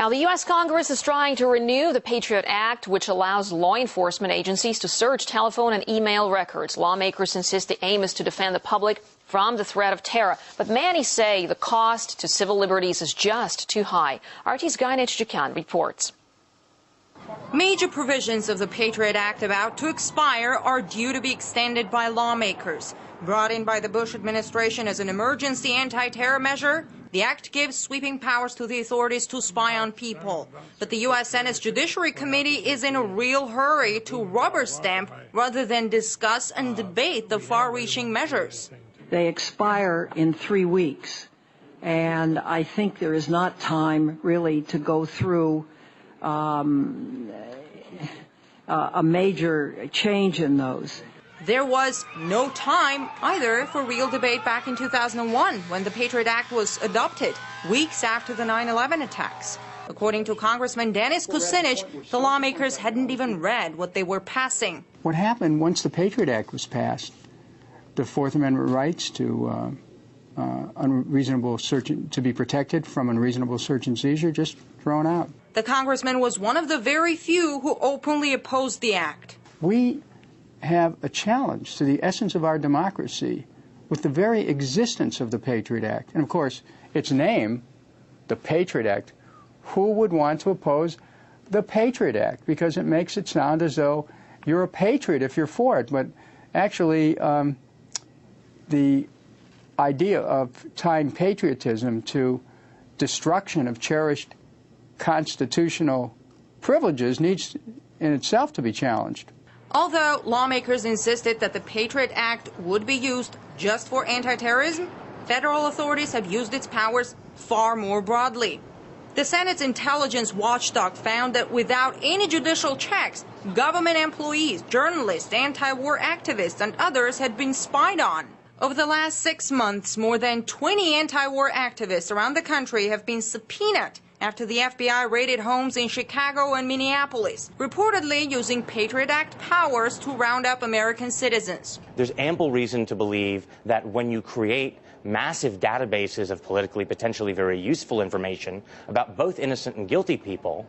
Now, the U.S. Congress is trying to renew the Patriot Act, which allows law enforcement agencies to search telephone and email records. Lawmakers insist the aim is to defend the public from the threat of terror. But many say the cost to civil liberties is just too high. RT's Gainech Jikan reports. Major provisions of the Patriot Act about to expire are due to be extended by lawmakers. Brought in by the Bush administration as an emergency anti-terror measure, the act gives sweeping powers to the authorities to spy on people. But the U.S. Senate's Judiciary Committee is in a real hurry to rubber stamp rather than discuss and debate the far-reaching measures. They expire in 3 weeks, and I think there is not time really to go through a major change in those. There was no time either for real debate back in 2001 when the Patriot Act was adopted, weeks after the 9/11 attacks. According to Congressman Dennis Kucinich, the lawmakers hadn't even read what they were passing. What happened once the Patriot Act was passed, the Fourth Amendment rights to unreasonable search, to be protected from unreasonable search and seizure, just thrown out. The congressman was one of the very few who openly opposed the act. We have a challenge to the essence of our democracy with the very existence of the Patriot Act. And of course, its name, the Patriot Act, who would want to oppose the Patriot Act? Because it makes it sound as though you're a patriot if you're for it. But actually, the idea of tying patriotism to destruction of cherished constitutional privileges needs in itself to be challenged. Although lawmakers insisted that the Patriot Act would be used just for anti-terrorism, federal authorities have used its powers far more broadly. The Senate's intelligence watchdog found that without any judicial checks, government employees, journalists, anti-war activists, and others had been spied on. Over the last 6 months, more than 20 anti-war activists around the country have been subpoenaed after the FBI raided homes in Chicago and Minneapolis, reportedly using Patriot Act powers to round up American citizens. There's ample reason to believe that when you create massive databases of politically potentially very useful information about both innocent and guilty people,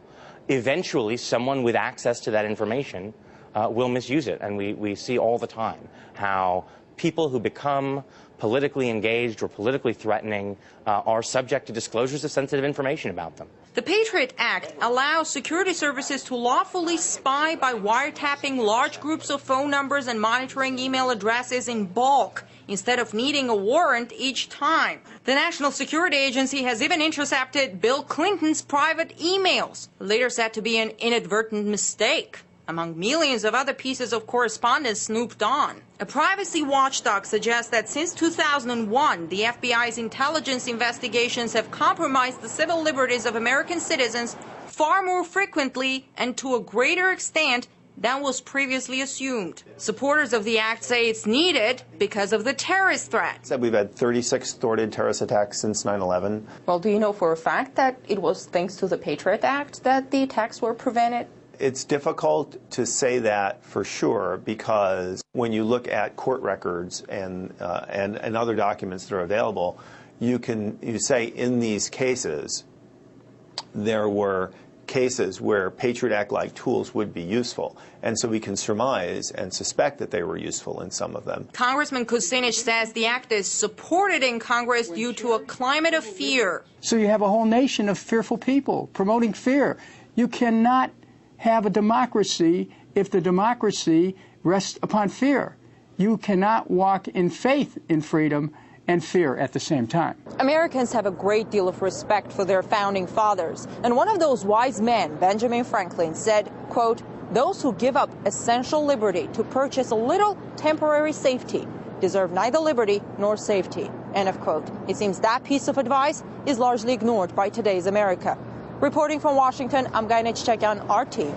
eventually someone with access to that information will misuse it. And we see all the time how people who become politically engaged or politically threatening are subject to disclosures of sensitive information about them. The Patriot Act allows security services to lawfully spy by wiretapping large groups of phone numbers and monitoring email addresses in bulk, instead of needing a warrant each time. The National Security Agency has even intercepted Bill Clinton's private emails, later said to be an inadvertent mistake, among millions of other pieces of correspondence snooped on. A privacy watchdog suggests that since 2001, the FBI's intelligence investigations have compromised the civil liberties of American citizens far more frequently and to a greater extent than was previously assumed. Supporters of the act say it's needed because of the terrorist threat. We've had 36 thwarted terrorist attacks since 9/11. Well, do you know for a fact that it was thanks to the Patriot Act that the attacks were prevented? It's difficult to say that for sure, because when you look at court records and other documents that are available, you say in these cases there were cases where Patriot Act-like tools would be useful, and so we can surmise and suspect that they were useful in some of them. Congressman Kucinich says the act is supported in Congress due to a climate of fear. So you have a whole nation of fearful people promoting fear. You cannot have a democracy if the democracy rests upon fear. You cannot walk in faith in freedom and fear at the same time. Americans have a great deal of respect for their founding fathers. And one of those wise men, Benjamin Franklin, said, quote, "Those who give up essential liberty to purchase a little temporary safety deserve neither liberty nor safety." End of quote. It seems that piece of advice is largely ignored by today's America. Reporting from Washington, I'm Gainech Jikan, RT.